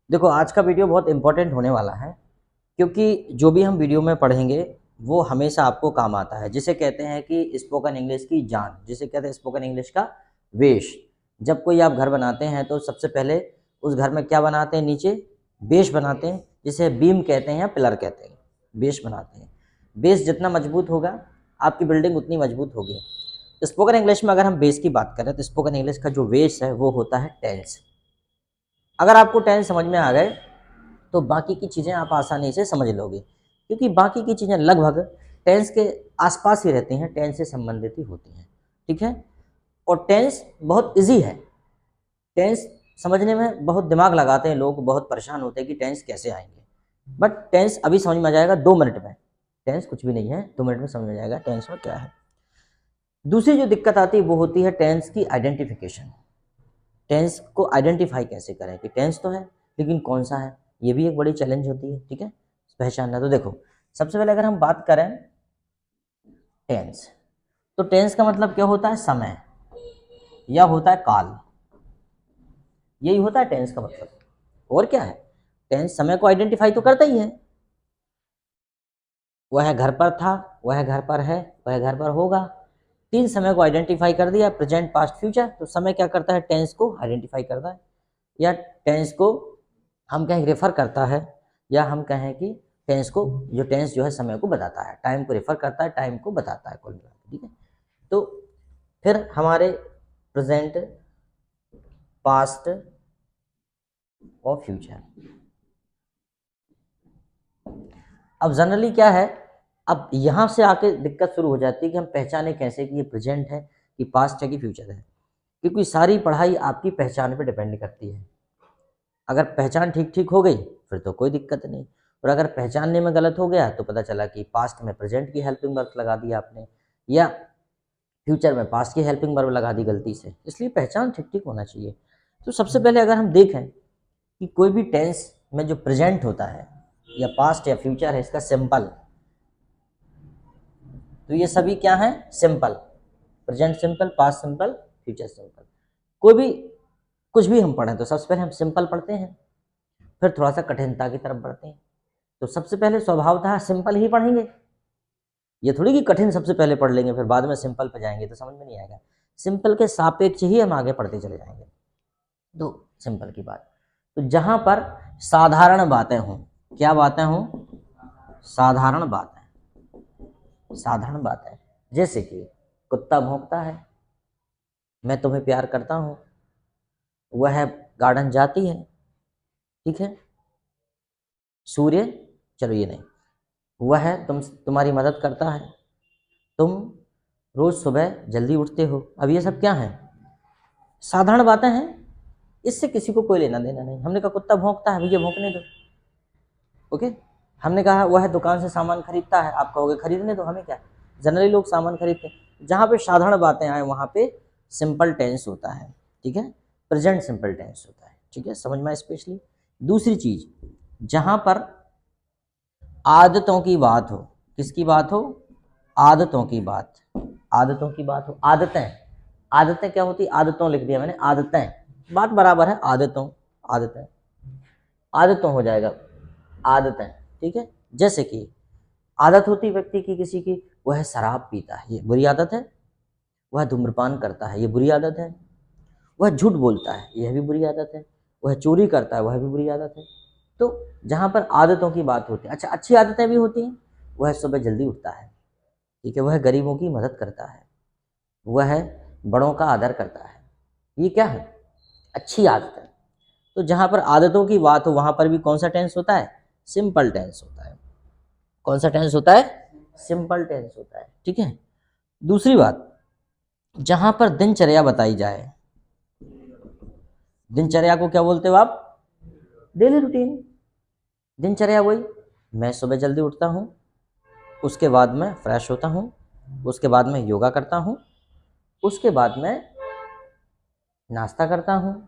देखो, आज का वीडियो बहुत इंपॉर्टेंट होने वाला है, क्योंकि जो भी हम वीडियो में पढ़ेंगे वो हमेशा आपको काम आता है। जिसे कहते हैं कि स्पोकन इंग्लिश की जान, जिसे कहते हैं स्पोकन इंग्लिश का वेश। जब कोई आप घर बनाते हैं तो सबसे पहले उस घर में क्या बनाते हैं? नीचे बेस बनाते हैं, जिसे बीम कहते हैं या पिलर कहते हैं। बेस बनाते हैं। बेस जितना मजबूत होगा आपकी बिल्डिंग उतनी मजबूत होगी। स्पोकन इंग्लिश में अगर हम बेस की बात करें तो स्पोकन इंग्लिश का जो बेस है वो होता है टेंस। अगर आपको टेंस समझ में आ गए तो बाकी की चीज़ें आप आसानी से समझ लोगे, क्योंकि बाकी की चीज़ें लगभग टेंस के आसपास ही रहती हैं, टेंस से संबंधित ही होती हैं। ठीक है। और टेंस बहुत इजी है। टेंस समझने में बहुत दिमाग लगाते हैं लोग, बहुत परेशान होते हैं कि टेंस कैसे आएंगे, बट टेंस अभी समझ में आ जाएगा 2 मिनट में। टेंस कुछ भी नहीं है, 2 मिनट में समझ में जाएगा टेंस में क्या है। दूसरी जो दिक्कत आती है वो होती है टेंस की आइडेंटिफिकेशन। टेंस को आइडेंटिफाई कैसे करें कि टेंस तो है लेकिन कौन सा है, ये भी एक बड़ी चैलेंज होती है। ठीक है, पहचानना। तो देखो, सबसे पहले अगर हम बात करें टेंस, तो टेंस का मतलब क्या होता है? समय या होता है काल। यही होता है टेंस का मतलब। और क्या है? टेंस समय को आइडेंटिफाई तो करता ही है। वह घर पर था, वह घर पर है, वह घर पर होगा। 3 समय को आइडेंटिफाई कर दिया, प्रेजेंट पास्ट फ्यूचर। तो समय क्या करता है? टेंस को आइडेंटिफाई करता है, या टेंस को हम कहें रेफर करता है, या हम कहें कि टेंस को, जो टेंस जो है समय को बताता है, टाइम को रेफर करता है, टाइम को बताता है कुल मिला के। ठीक है। तो फिर हमारे प्रेजेंट, पास्ट और फ्यूचर। अब जनरली क्या है, अब यहाँ से आके दिक्कत शुरू हो जाती है कि हम पहचाने कैसे कि ये प्रेजेंट है, कि पास्ट है, कि फ्यूचर है। क्योंकि सारी पढ़ाई आपकी पहचान पे डिपेंड करती है। अगर पहचान ठीक ठीक हो गई फिर तो कोई दिक्कत नहीं, और अगर पहचानने में गलत हो गया तो पता चला कि पास्ट में प्रेजेंट की हेल्पिंग वर्ब लगा दी आपने, या फ्यूचर में पास्ट की हेल्पिंग वर्ब लगा दी गलती से। इसलिए पहचान ठीक ठीक होना चाहिए। तो सबसे पहले अगर हम देखें कि कोई भी टेंस में जो प्रेजेंट होता है या पास्ट या फ्यूचर है, इसका सिंपल, तो ये सभी क्या है? Simple. Present simple, past simple, future simple. कोई भी कुछ भी हम पढ़ें तो सबसे पहले हम सिंपल पढ़ते हैं, फिर थोड़ा सा कठिनता की तरफ बढ़ते हैं। तो सबसे पहले स्वभावतः सिंपल ही पढ़ेंगे। ये थोड़ी कि कठिन सबसे पहले पढ़ लेंगे फिर बाद में सिंपल पे जाएंगे, तो समझ में नहीं आएगा। सिंपल के सापेक्ष ही हम आगे पढ़ते चले जाएंगे। तो सिंपल की बात, तो जहां पर साधारण बातें हों, क्या बातें हों? साधारण बातें। साधारण बातें जैसे कि कुत्ता भौंकता है, मैं तुम्हें प्यार करता हूं, वह गार्डन जाती है। ठीक है। सूर्य, चलो ये नहीं, वह तुम्हारी मदद करता है, तुम रोज सुबह जल्दी उठते हो। अब ये सब क्या है? साधारण बातें हैं, इससे किसी को कोई लेना देना नहीं। हमने कहा कुत्ता भौंकता है, भैया भौंकने दो। ओके। हमने कहा वह दुकान से सामान खरीदता है, आप कहोगे खरीदने दो, हमें क्या। जनरली लोग सामान खरीदते हैं। जहाँ पे साधारण बातें आए वहाँ पे सिंपल टेंस होता है। ठीक है। प्रेजेंट सिंपल टेंस होता है। ठीक है, समझ में। स्पेशली दूसरी चीज, जहाँ पर आदतों की बात हो, किसकी बात हो? आदतों की बात। आदतों की बात हो, आदतें। आदतें क्या होती? आदतों लिख दिया मैंने, आदतें। बात बराबर है, आदतों, आदतें। आदतों हो जाएगा, आदतें। ठीक है। जैसे कि आदत होती व्यक्ति की, किसी की, वह शराब पीता है, ये बुरी आदत है। वह धूम्रपान करता है, ये बुरी आदत है। वह झूठ बोलता है, यह भी बुरी आदत है। वह चोरी करता है, वह भी बुरी आदत है। तो जहाँ पर आदतों की बात होती है, अच्छा अच्छी आदतें भी होती हैं। वह सुबह जल्दी उठता है। ठीक है। वह गरीबों की मदद करता है, वह बड़ों का आदर करता है। ये क्या है? अच्छी आदत है। तो जहाँ पर आदतों की बात हो वहाँ पर भी कौन सा टेंस होता है? सिंपल टेंस होता है। कौन सा टेंस होता है? सिंपल टेंस होता है। ठीक है। दूसरी बात, जहाँ पर दिनचर्या बताई जाए, दिनचर्या को क्या बोलते हो आप? Daily routine. दिनचर्या वही, मैं सुबह जल्दी उठता हूँ, उसके बाद मैं फ्रेश होता हूँ, उसके बाद मैं योगा करता हूँ, उसके बाद मैं नाश्ता करता हूँ,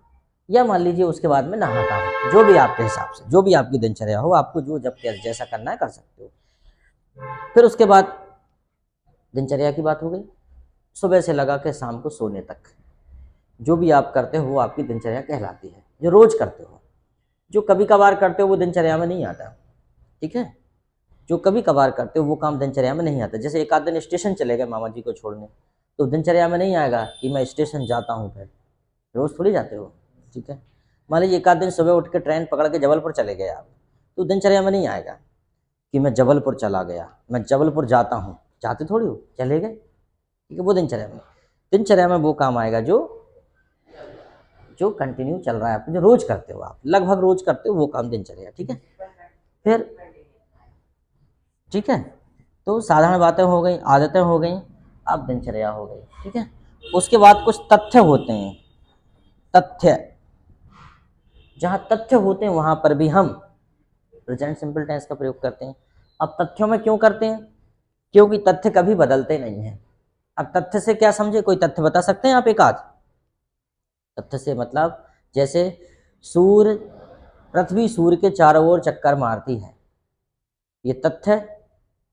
या मान लीजिए उसके बाद मैं नहाता हूँ। जो भी आपके हिसाब से, जो भी आपकी दिनचर्या हो, आपको जो जब जैसा करना है कर सकते हो। फिर उसके बाद दिनचर्या की बात हो गई, सुबह से लगा के शाम को सोने तक जो भी आप करते हो वो आपकी दिनचर्या कहलाती है, जो रोज करते हो। जो कभी कभार करते हो वो दिनचर्या में नहीं आता, ठीक है। जो कभी कभार करते हो वो काम दिनचर्या में नहीं आता। जैसे एक आध दिन स्टेशन चले गए मामा जी को छोड़ने, तो दिनचर्या में नहीं आएगा कि मैं स्टेशन जाता हूँ, फिर रोज थोड़ी जाते हो, ठीक है। मान लीजिए एक आध दिन सुबह उठ के ट्रेन पकड़ के जबलपुर चले गए आप, तो दिनचर्या में नहीं आएगा कि मैं जबलपुर चला गया, मैं जबलपुर जाता हूँ, जाते थोड़ी हो, चले गए, ठीक है। वो दिनचर्या में वो काम आएगा जो जो कंटिन्यू चल रहा है, आप जो रोज करते हो, आप लगभग रोज करते हो, वो काम दिनचर्या, ठीक है। फिर ठीक है, तो साधारण बातें हो गई, आदतें हो गई, अब दिनचर्या हो गई, ठीक है। उसके बाद कुछ तथ्य होते हैं, तथ्य, जहां तथ्य होते हैं वहां पर भी हम प्रेजेंट सिंपल टेंस का प्रयोग करते हैं। अब तथ्यों में क्यों करते हैं, क्योंकि तथ्य कभी बदलते नहीं हैं। अब तथ्य से क्या समझे, कोई तथ्य बता सकते हैं आप एक आध? तथ्य से मतलब जैसे सूर्य, पृथ्वी सूर्य के चारों ओर चक्कर मारती है, ये तथ्य है।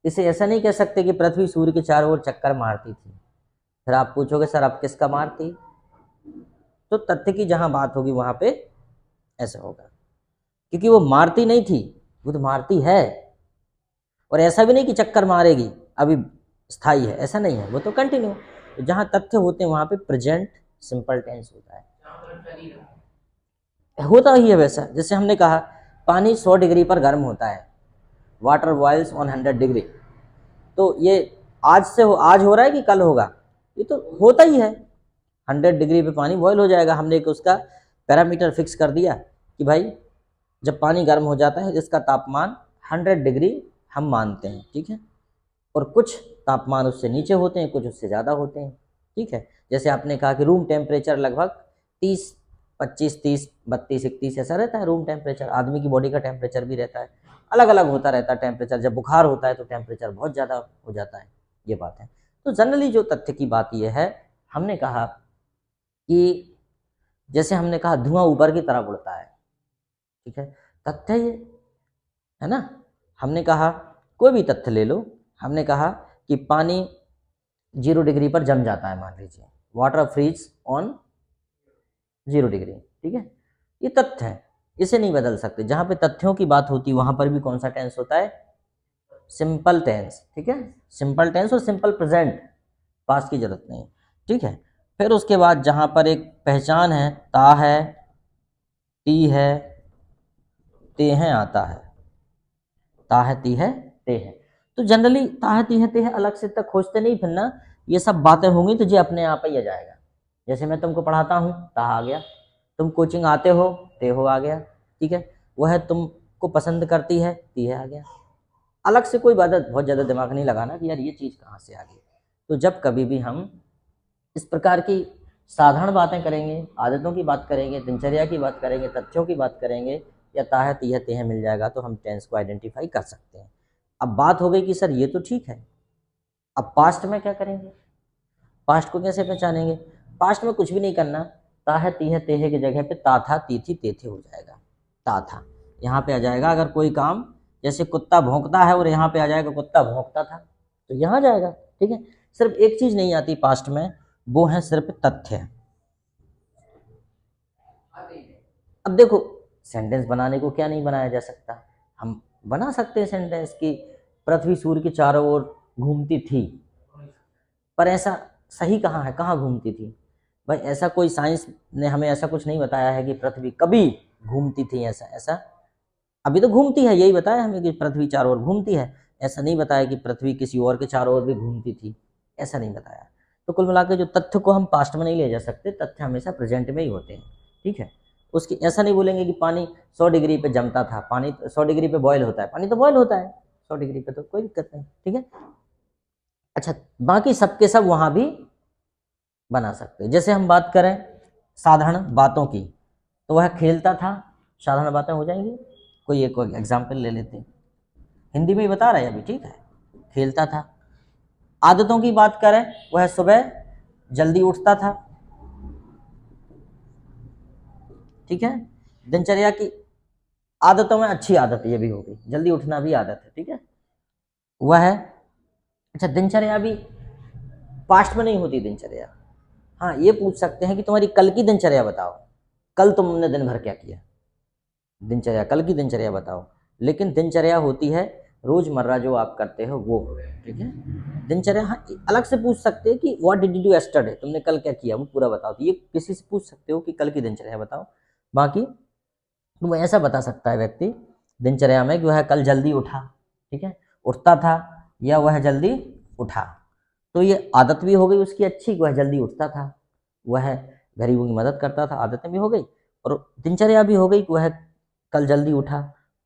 इसे ऐसा नहीं कह सकते कि पृथ्वी सूर्य के चारों ओर चक्कर मारती थी। फिर आप पूछोगे सर अब किसका मारती, तो तथ्य की जहां बात होगी वहां पे ऐसा होगा, क्योंकि वो मारती नहीं थी, वो तो मारती है। और ऐसा भी नहीं कि चक्कर मारेगी अभी स्थाई है, ऐसा नहीं है, वो तो कंटिन्यू। तो जहां तथ्य होते हैं वहां पे प्रेजेंट सिंपल टेंस होता है, होता ही है वैसा। जैसे हमने कहा पानी 100 डिग्री पर गर्म होता है, वाटर बॉइल्स ऑन 100 डिग्री, तो ये आज हो रहा है कि कल होगा, ये तो होता ही है। 100 डिग्री पे पानी बॉयल हो जाएगा, हमने एक उसका पैरामीटर फिक्स कर दिया कि भाई जब पानी गर्म हो जाता है इसका तापमान 100 डिग्री हम मानते हैं, ठीक है। और कुछ तापमान उससे नीचे होते हैं, कुछ उससे ज़्यादा होते हैं, ठीक है। जैसे आपने कहा कि रूम टेम्परेचर लगभग 30, 25, 30, 32, 31 ऐसा रहता है रूम टेम्परेचर। आदमी की बॉडी का टेम्परेचर भी रहता है, अलग अलग होता रहता है टेम्परेचर। जब बुखार होता है तो टेम्परेचर बहुत ज़्यादा हो जाता है, ये बात है। तो जनरली जो तथ्य की बात ये है, हमने कहा कि जैसे हमने कहा धुआं ऊपर की तरफ उड़ता है, ठीक है, तथ्य ये है ना। हमने कहा कोई भी तथ्य ले लो, हमने कहा कि पानी 0 डिग्री पर जम जाता है, मान लीजिए वाटर फ्रीज ऑन 0 डिग्री, ठीक है, ये तथ्य है, इसे नहीं बदल सकते। जहां पे तथ्यों की बात होती है वहां पर भी कौन सा टेंस होता है, सिंपल टेंस, ठीक है। सिंपल टेंस और सिंपल प्रेजेंट, पास्ट की जरूरत नहीं, ठीक है। फिर उसके बाद जहां पर एक पहचान है, ता है, ती है, ते हैं आता है, ता है, ती है, ते है। तो जनरली ता है, ती है, ते है अलग से तक खोजते नहीं फिरना, ये सब बातें होंगी तो ये अपने आप ही आ जाएगा। जैसे मैं तुमको पढ़ाता हूँ, ता आ गया, तुम कोचिंग आते हो, ते हो आ गया, ठीक है। वह तुमको पसंद करती है, ती है आ गया। अलग से कोई बात बहुत ज़्यादा दिमाग नहीं लगाना कि यार ये चीज़ कहाँ से आ गई। तो जब कभी भी हम इस प्रकार की साधारण बातें करेंगे, आदतों की बात करेंगे, दिनचर्या की बात करेंगे, तथ्यों की बात करेंगे, या ताह तीह तेह मिल जाएगा तो हम टेंस को आइडेंटिफाई कर सकते हैं। अब बात हो गई कि सर ये तो ठीक है, अब पास्ट में क्या करेंगे, पास्ट को कैसे पहचानेंगे? पास्ट में कुछ भी नहीं करना, ताह तीह तेह की जगह पे ता था, ती थी, ते थे हो जाएगा। ता था यहाँ पे आ जाएगा। अगर कोई काम जैसे कुत्ता भौंकता है और यहाँ पे आ जाएगा कुत्ता भौंकता था, तो यहाँ जाएगा, ठीक है। सिर्फ एक चीज नहीं आती पास्ट में, वो है सिर्फ तथ्य। अब देखो सेंटेंस बनाने को क्या नहीं बनाया जा सकता, हम बना सकते हैं सेंटेंस कि पृथ्वी सूर्य के चारों ओर घूमती थी, पर ऐसा सही कहाँ है, कहाँ घूमती थी भाई? ऐसा कोई साइंस ने हमें ऐसा कुछ नहीं बताया है कि पृथ्वी कभी घूमती थी। ऐसा ऐसा अभी तो घूमती है, यही बताया हमें कि पृथ्वी चारों ओर घूमती है। ऐसा नहीं बताया कि पृथ्वी किसी और के चारों ओर भी घूमती थी, ऐसा नहीं बताया। तो कुल मिलाकर जो तथ्य को हम पास्ट में नहीं ले जा सकते, तथ्य हमेशा प्रेजेंट में ही होते हैं, ठीक है। उसकी ऐसा नहीं बोलेंगे कि पानी 100 डिग्री पे जमता था, पानी 100 डिग्री पे बॉयल होता है, पानी तो बॉयल होता है 100 डिग्री पे, तो कोई दिक्कत नहीं, ठीक है। अच्छा, बाकी सबके सब वहां भी बना सकते हैं। जैसे हम बात करें साधारण बातों की, तो वह खेलता था, साधारण बातें हो जाएंगी। कोई एक एग्जाम्पल ले लेते हैं, हिंदी में ही बता रहे हैं अभी, ठीक है। खेलता था। आदतों की बात करें, वह सुबह जल्दी उठता था, ठीक है। दिनचर्या की आदतों में अच्छी आदत ये भी होगी, जल्दी उठना भी आदत है, ठीक है। वह है अच्छा, दिनचर्या भी पास्ट में नहीं होती दिनचर्या। हाँ, ये पूछ सकते हैं कि तुम्हारी कल की दिनचर्या बताओ, कल तुमने दिन भर क्या किया, दिनचर्या, कल की दिनचर्या बताओ। लेकिन दिनचर्या होती है रोजमर्रा जो आप करते हो वो, ठीक है। दिनचर्या हाँ अलग से पूछ सकते हैं कि what did you do yesterday, तुमने कल क्या किया वो पूरा बताओ, तो ये किसी से पूछ सकते हो कि कल की दिनचर्या बताओ। बाकी वो ऐसा बता सकता है व्यक्ति दिनचर्या में कि वह कल जल्दी उठा, ठीक है, उठता था, या वह जल्दी उठा, तो ये आदत भी हो गई उसकी अच्छी, वह जल्दी उठता था, वह गरीबों की मदद करता था, आदतें भी हो गई, और दिनचर्या भी हो गई कि वह कल जल्दी उठा,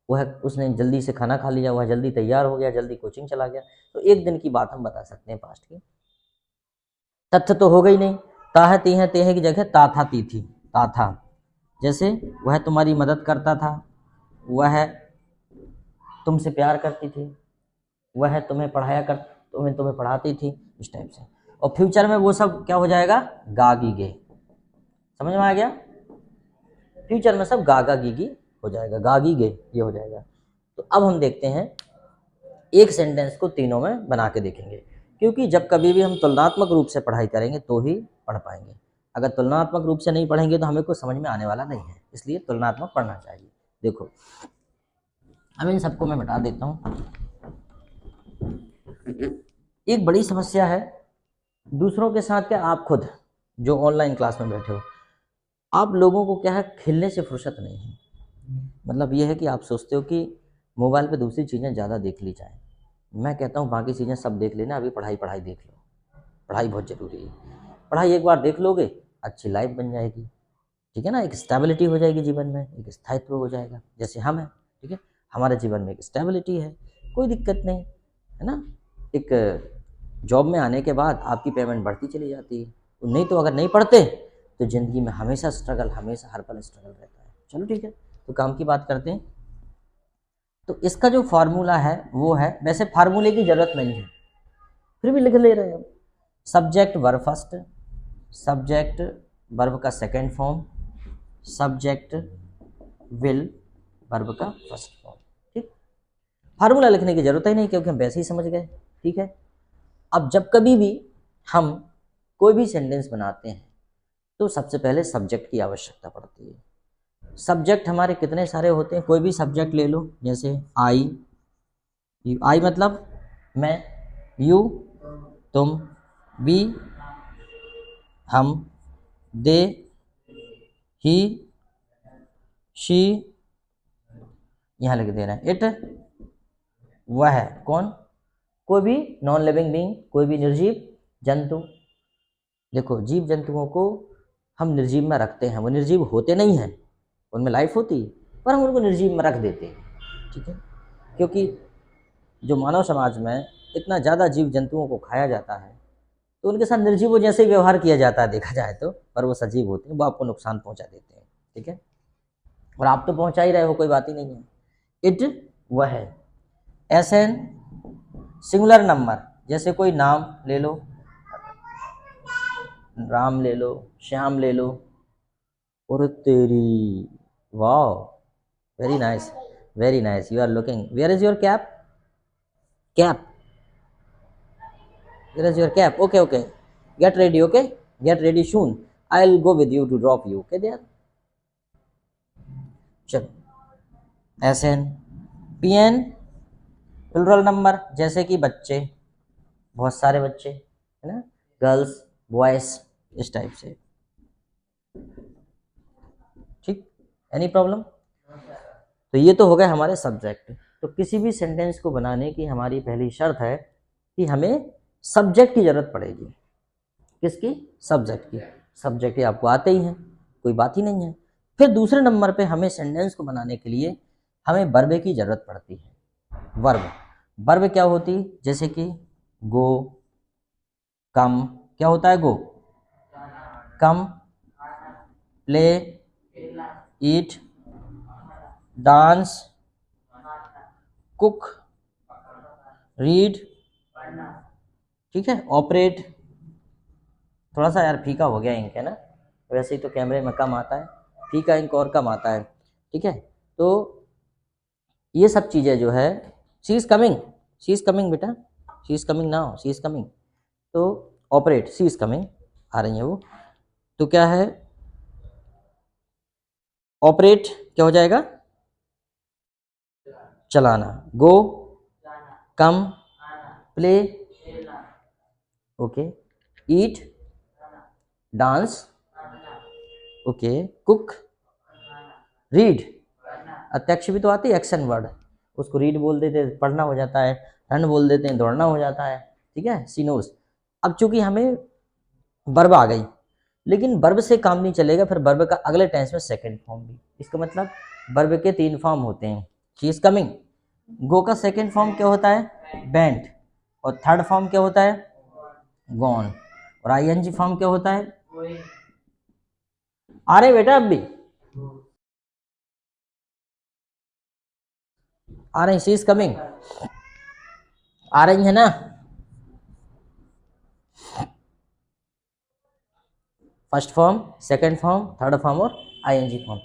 वह उसने जल्दी से खाना खा लिया, वह जल्दी तैयार हो गया, जल्दी कोचिंग चला गया। तो एक दिन की बात हम बता सकते हैं पास्ट की। तथ्य तो हो गई नहीं, ताह तीह तेह की जगह ता था ती थी, ता था। जैसे वह तुम्हारी मदद करता था, वह तुमसे प्यार करती थी, वह तुम्हें पढ़ाया कर तुम्हें पढ़ाती थी, इस टाइप से। और फ्यूचर में वो सब क्या हो जाएगा, गागी गे, समझ में आ गया। फ्यूचर में सब गागा गीगी हो जाएगा, गागी गे ये हो जाएगा। तो अब हम देखते हैं एक सेंटेंस को तीनों में बना के देखेंगे, क्योंकि जब कभी भी हम तुलनात्मक रूप से पढ़ाई करेंगे तो ही पढ़ पाएंगे। अगर तुलनात्मक रूप से नहीं पढ़ेंगे तो हमें कुछ समझ में आने वाला नहीं है, इसलिए तुलनात्मक पढ़ना चाहिए। देखो अब इन सबको मैं बता देता हूँ। एक बड़ी समस्या है दूसरों के साथ, क्या आप खुद जो ऑनलाइन क्लास में बैठे हो, आप लोगों को क्या है खेलने से फुर्सत नहीं है। मतलब ये है कि आप सोचते हो कि मोबाइल पे दूसरी चीज़ें ज़्यादा देख ली जाएं। मैं कहता हूँ बाकी चीज़ें सब देख लेना, अभी पढ़ाई देख लो, पढ़ाई बहुत ज़रूरी है। पढ़ाई एक बार देख लोगे अच्छी लाइफ बन जाएगी, ठीक है ना, एक स्टेबिलिटी हो जाएगी जीवन में, एक स्थायित्व हो जाएगा, जैसे हम हैं, ठीक है, हमारे जीवन में एक स्टेबिलिटी है, कोई दिक्कत नहीं है ना। एक जॉब में आने के बाद आपकी पेमेंट बढ़ती चली जाती है, नहीं तो अगर नहीं पढ़ते तो ज़िंदगी में हमेशा स्ट्रगल, हमेशा हर पल स्ट्रगल रहता है। चलो ठीक है, तो काम की बात करते हैं। तो इसका जो फार्मूला है वो है, वैसे फार्मूले की ज़रूरत नहीं है, फिर भी लिख ले रहे हो। Subject verb first, subject verb का second form, subject will verb का फर्स्ट फॉर्म, ठीक। फार्मूला लिखने की जरूरत ही नहीं क्योंकि हम वैसे ही समझ गए, ठीक है। अब जब कभी भी हम कोई भी सेंटेंस बनाते हैं तो सबसे पहले सब्जेक्ट की आवश्यकता पड़ती है। सब्जेक्ट हमारे कितने सारे होते हैं, कोई भी सब्जेक्ट ले लो, जैसे आई, आई मतलब मैं, यू तुम, वी हम, दे ही शी, यहाँ लिख दे रहे हैं इट, वह कौन, कोई भी नॉन लिविंग बीइंग, कोई भी निर्जीव जंतु। देखो जीव जंतुओं को हम निर्जीव में रखते हैं, वो निर्जीव होते नहीं हैं, उनमें लाइफ होती है पर हम उनको निर्जीव में रख देते हैं, ठीक है। क्योंकि जो मानव समाज में इतना ज़्यादा जीव जंतुओं को खाया जाता है तो उनके साथ निर्जीवों जैसे व्यवहार किया जाता है देखा जाए तो, पर वो सजीव होते हैं, वो आपको नुकसान पहुंचा देते हैं, ठीक है। और आप तो पहुंचा ही रहे हो, कोई बात ही नहीं है। इट वह है, एस एन सिंगुलर नंबर, जैसे कोई नाम ले लो, राम ले लो, श्याम ले लो, और तेरी, wow very nice, very nice, you are looking, where is your cap, cap, where is your cap, okay okay, get ready, okay get ready soon, I will go with you to drop you, okay there. चलो S N, P N plural number, जैसे कि बच्चे, बहुत सारे बच्चे है ना, girls boys, इस टाइप से, ठीक। Any problem. तो ये तो हो गए हमारे सब्जेक्ट। तो किसी भी सेंटेंस को बनाने की हमारी पहली शर्त है कि हमें सब्जेक्ट की जरूरत पड़ेगी। किसकी, सब्जेक्ट की। सब्जेक्ट ये आपको आते ही हैं, कोई बात ही नहीं है। फिर दूसरे नंबर पे हमें सेंटेंस को बनाने के लिए हमें वर्ब की जरूरत पड़ती है। वर्ब, वर्ब क्या होती, जैसे कि गो, कम, क्या होता है गो, कम, प्ले, ईट, डांस, कुक, रीड, ठीक है, ऑपरेट। थोड़ा सा यार फीका हो गया इंक है ना, वैसे ही तो कैमरे में कम आता है, फीका इंक और कम आता है, ठीक है। तो ये सब चीज़ें जो है, she is coming, she is coming बेटा, she is coming now, she is coming, तो ऑपरेट, शी इज़ कमिंग, आ रही है वो, तो क्या है ऑपरेट क्या हो जाएगा, चलाना, गो कम, प्ले ओके, ईट डांस ओके, कुक, रीड, अत्यक्ष भी तो आती है एक्शन वर्ड, उसको रीड बोल देते हैं, पढ़ना हो जाता है, रन बोल देते हैं, दौड़ना हो जाता है, ठीक है, सी नोज। अब चूंकि हमें वर्ब आ गई, लेकिन वर्ब से काम नहीं चलेगा, फिर वर्ब का अगले टेंस में सेकंड फॉर्म भी, इसका मतलब वर्ब के 3 फॉर्म होते हैं, शी इज कमिंग, गो का सेकंड फॉर्म क्या होता है, वेंट, और थर्ड फॉर्म क्या होता है, गॉन, और आईएनजी फॉर्म क्या होता है, आ रहे बेटा अब भी आ रही, शी इज कमिंग आ रही है ना, first form, second form, third form और आईएनजी फॉर्म।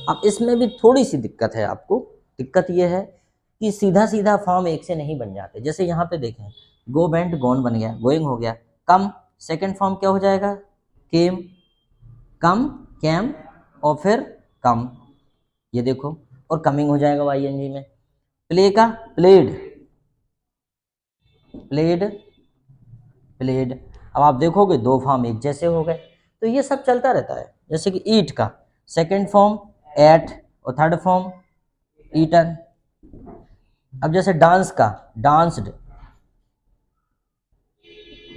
अब इसमें भी थोड़ी सी दिक्कत है आपको, दिक्कत ये है कि सीधा सीधा फॉर्म एक से नहीं बन जाते, जैसे यहाँ पे देखें, गो वेंट गॉन बन गया, गोइंग हो गया, कम सेकंड फॉर्म क्या हो जाएगा, केम, कम कैम, और फिर कम, ये देखो, और कमिंग हो जाएगा आईएनजी में, प्ले का प्लेड, प्लेड प्लेड, अब आप देखोगे 2 फॉर्म एक जैसे हो गए, तो ये सब चलता रहता है, जैसे कि ईट का सेकंड फॉर्म एट, और थर्ड फॉर्म ईटन। अब जैसे डांस का डांस्ड,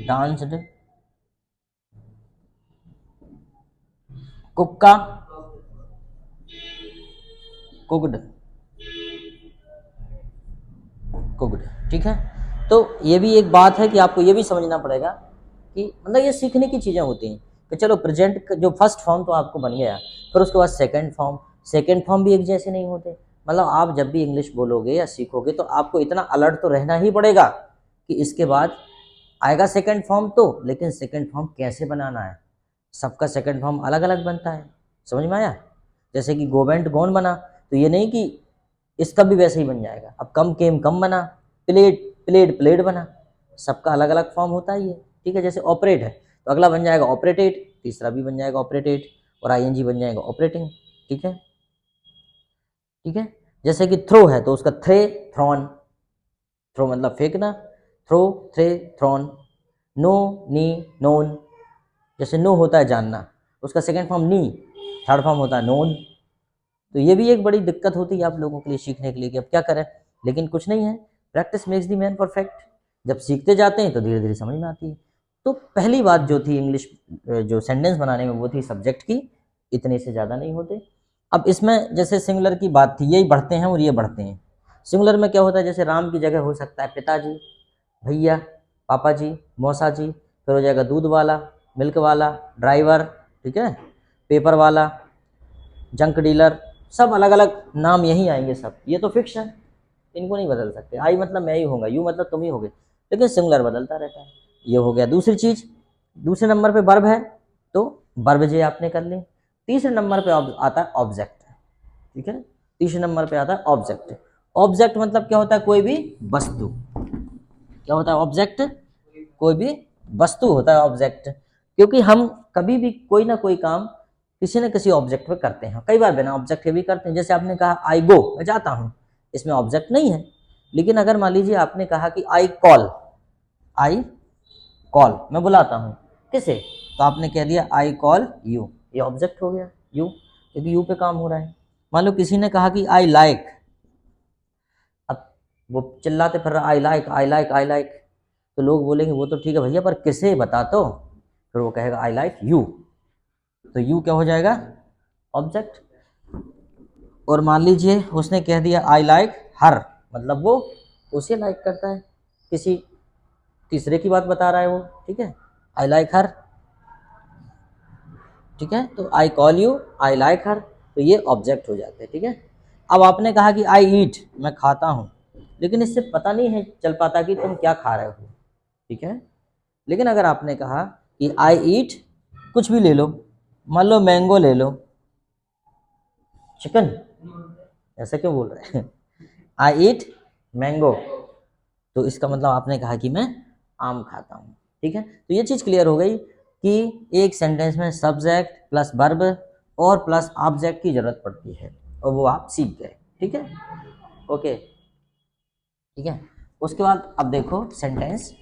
डांस्ड, कुक का कुकड, कुकड, ठीक है। तो ये भी एक बात है कि आपको ये भी समझना पड़ेगा कि मतलब ये सीखने की चीज़ें होती हैं कि चलो प्रेजेंट जो फर्स्ट फॉर्म तो आपको बन गया, फिर उसके बाद सेकंड फॉर्म भी एक जैसे नहीं होते, मतलब आप जब भी इंग्लिश बोलोगे या सीखोगे तो आपको इतना अलर्ट तो रहना ही पड़ेगा कि इसके बाद आएगा सेकंड फॉर्म तो, लेकिन सेकंड फॉर्म कैसे बनाना है, सबका सेकंड फॉर्म अलग अलग बनता है, समझ में आया। जैसे कि गोवेंट गॉन बना, तो ये नहीं कि इसका भी वैसे ही बन जाएगा, अब कम केम कम बना, प्लेट प्लेट प्लेट बना, सबका अलग अलग फॉर्म होता है ये, ठीक है। जैसे ऑपरेट है तो अगला बन जाएगा ऑपरेटेड, तीसरा भी बन जाएगा ऑपरेटेड, और आईएनजी बन जाएगा ऑपरेटिंग, ठीक है, ठीक है। जैसे कि थ्रो है तो उसका थ्रे थ्रॉन, थ्रो मतलब फेंकना, थ्रो थ्रे थ्रॉन, नो नी नोन, जैसे नो होता है जानना, उसका सेकंड फॉर्म नी, थर्ड फॉर्म होता है नोन। तो ये भी एक बड़ी दिक्कत होती है आप लोगों के लिए सीखने के लिए कि अब क्या करें, लेकिन कुछ नहीं है, practice makes the man perfect, जब सीखते जाते हैं तो धीरे धीरे समझ में आती है। तो पहली बात जो थी इंग्लिश जो सेंटेंस बनाने में वो थी सब्जेक्ट की, इतने से ज़्यादा नहीं होते। अब इसमें जैसे सिंगुलर की बात थी, यही बढ़ते हैं और ये बढ़ते हैं। सिंगुलर में क्या होता है, जैसे राम की जगह हो सकता है पिताजी, भैया, पापा जी, मौसा जी, फिर हो जाएगा दूध वाला, मिल्क वाला, ड्राइवर, ठीक है, पेपर वाला, जंक डीलर, सब अलग अलग नाम यही आएंगे सब, ये तो फिक्स है, इनको नहीं बदल सकते। आई मतलब मैं ही होगा, यू मतलब तुम ही होगे, लेकिन सिंगुलर बदलता रहता है। ये हो गया दूसरी चीज़। दूसरे नंबर पे वर्ब है तो वर्ब जे आपने कर ली। तीसरे नंबर पे आता है ऑब्जेक्ट, ठीक है, तीसरे नंबर पे आता है ऑब्जेक्ट। ऑब्जेक्ट मतलब क्या होता है, कोई भी वस्तु, क्या होता है ऑब्जेक्ट, कोई भी वस्तु होता है ऑब्जेक्ट, क्योंकि हम कभी भी कोई ना कोई काम किसी न किसी ऑब्जेक्ट पे करते हैं, कई बार बिना ऑब्जेक्ट के भी करते हैं। जैसे आपने कहा आई गो, मैं जाता हूँ, इसमें ऑब्जेक्ट नहीं है, लेकिन अगर मान लीजिए आपने कहा कि आई कॉल, आई कॉल मैं बुलाता हूँ किसे, तो आपने कह दिया आई कॉल यू, ये ऑब्जेक्ट हो गया यू, क्योंकि यू पे काम हो रहा है। मान लो किसी ने कहा कि आई लाइक, अब वो चिल्लाते फिर रहा I like I like I like, तो लोग बोलेंगे वो तो ठीक है भैया पर किसे बता, तो फिर वो कहेगा आई लाइक यू, तो यू क्या हो जाएगा ऑब्जेक्ट। और मान लीजिए उसने कह दिया आई लाइक हर, मतलब वो उसे लाइक करता है, किसी तीसरे की बात बता रहा है वो, ठीक है, आई लाइक हर, ठीक है। तो I call you I like her, तो ये ऑब्जेक्ट हो जाते हैं, ठीक है। अब आपने कहा कि आई ईट, मैं खाता हूँ, लेकिन इससे पता नहीं है चल पाता कि तुम क्या खा रहे हो, ठीक है। लेकिन अगर आपने कहा कि आई ईट कुछ भी ले लो, मान लो मैंगो ले लो, चिकन, ऐसा क्यों बोल रहे हैं, आई ईट मैंगो, तो इसका मतलब आपने कहा कि मैं आम खाता हूँ, ठीक है। तो ये चीज़ क्लियर हो गई कि एक सेंटेंस में सब्जेक्ट प्लस वर्ब और प्लस ऑब्जेक्ट की जरूरत पड़ती है, और वो आप सीख गए, ठीक है, ओके। ठीक है। उसके बाद अब देखो सेंटेंस,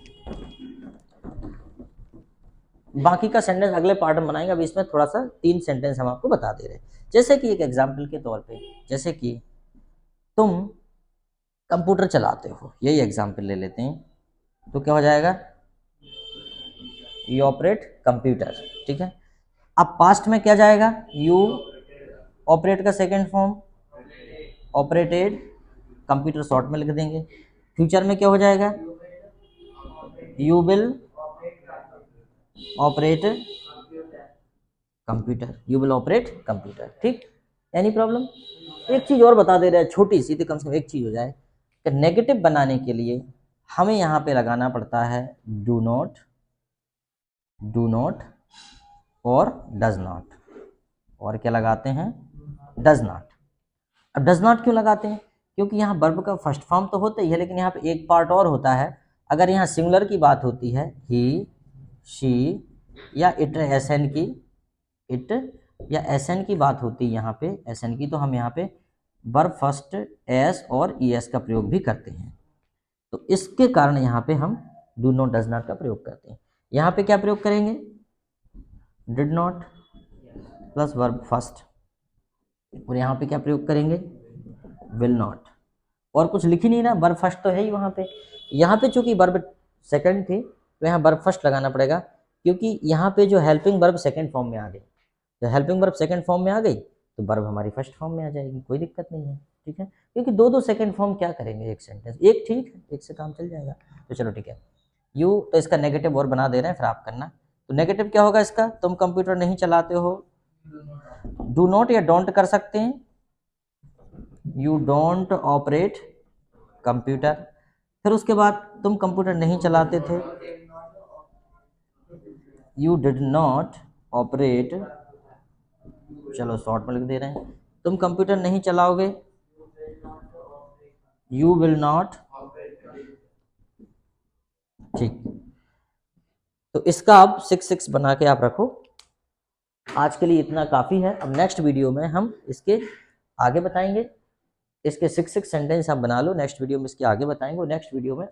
बाकी का सेंटेंस अगले पार्ट में बनाएंगे। अभी इसमें थोड़ा सा 3 सेंटेंस हम आपको बता दे रहे हैं। जैसे कि एक एग्जाम्पल के तौर पे, जैसे कि तुम कंप्यूटर चलाते हो, यही एग्जाम्पल ले लेते हैं, तो क्या हो जाएगा, यू ऑपरेट कंप्यूटर। ठीक है। अब पास्ट में क्या जाएगा, यू ऑपरेट का second form operated, computer short में लिख देंगे। फ्यूचर में क्या हो जाएगा, you will operate computer, you will operate computer. ठीक, एनी प्रॉब्लम। एक चीज और बता दे रहे हैं छोटी सी, तो कम से कम एक चीज हो जाए कि नेगेटिव बनाने के लिए हमें यहाँ पे लगाना पड़ता है डू नॉट और डज नॉट, और क्या लगाते हैं, डज नॉट। अब डज नॉट क्यों लगाते हैं, क्योंकि यहाँ वर्ब का फर्स्ट फॉर्म तो होता ही है, लेकिन यहाँ पे एक पार्ट और होता है। अगर यहाँ सिंगुलर की बात होती है, ही, शी या इट, एसएन की, इट या एसएन की बात होती है यहाँ पे, एसएन की, तो हम यहाँ पे वर्ब फर्स्ट एस और ईएस का प्रयोग भी करते हैं। तो इसके कारण यहाँ पे हम डू नॉट डज नॉट का प्रयोग करते हैं। यहाँ पे क्या प्रयोग करेंगे, did not plus verb first, और यहाँ पे क्या प्रयोग करेंगे, विल नॉट। और कुछ लिख ही नहीं ना, वर्ब फर्स्ट तो है ही वहाँ पे। यहाँ पे चूंकि वर्ब सेकंड थी, तो यहाँ वर्ब फर्स्ट लगाना पड़ेगा, क्योंकि यहाँ पे जो हेल्पिंग वर्ब सेकंड फॉर्म में आ गई, तो हेल्पिंग वर्ब सेकंड फॉर्म में आ गई तो वर्ब हमारी फर्स्ट फॉर्म में आ जाएगी, कोई दिक्कत नहीं है। ठीक है, क्योंकि दो सेकंड फॉर्म क्या करेंगे, एक सेंटेंस, एक ठीक है, एक से काम चल जाएगा। तो चलो ठीक है, यू, तो इसका नेगेटिव और बना दे रहे हैं, फिर आप करना। तो नेगेटिव क्या होगा इसका, तुम कंप्यूटर नहीं चलाते हो, डू नॉट या डोंट कर सकते हैं, यू डोंट ऑपरेट कंप्यूटर। फिर उसके बाद तुम कंप्यूटर नहीं चलाते थे, यू डिड नॉट ऑपरेट, चलो शॉर्ट में लिख दे रहे हैं, तुम कंप्यूटर नहीं चलाओगे, यू विल नॉट। ठीक, तो इसका अब 6 बना के आप रखो। आज के लिए इतना काफ़ी है। अब नेक्स्ट वीडियो में हम इसके आगे बताएंगे, इसके 6 सेंटेंस आप बना लो, नेक्स्ट वीडियो में इसके आगे बताएंगे, और नेक्स्ट वीडियो में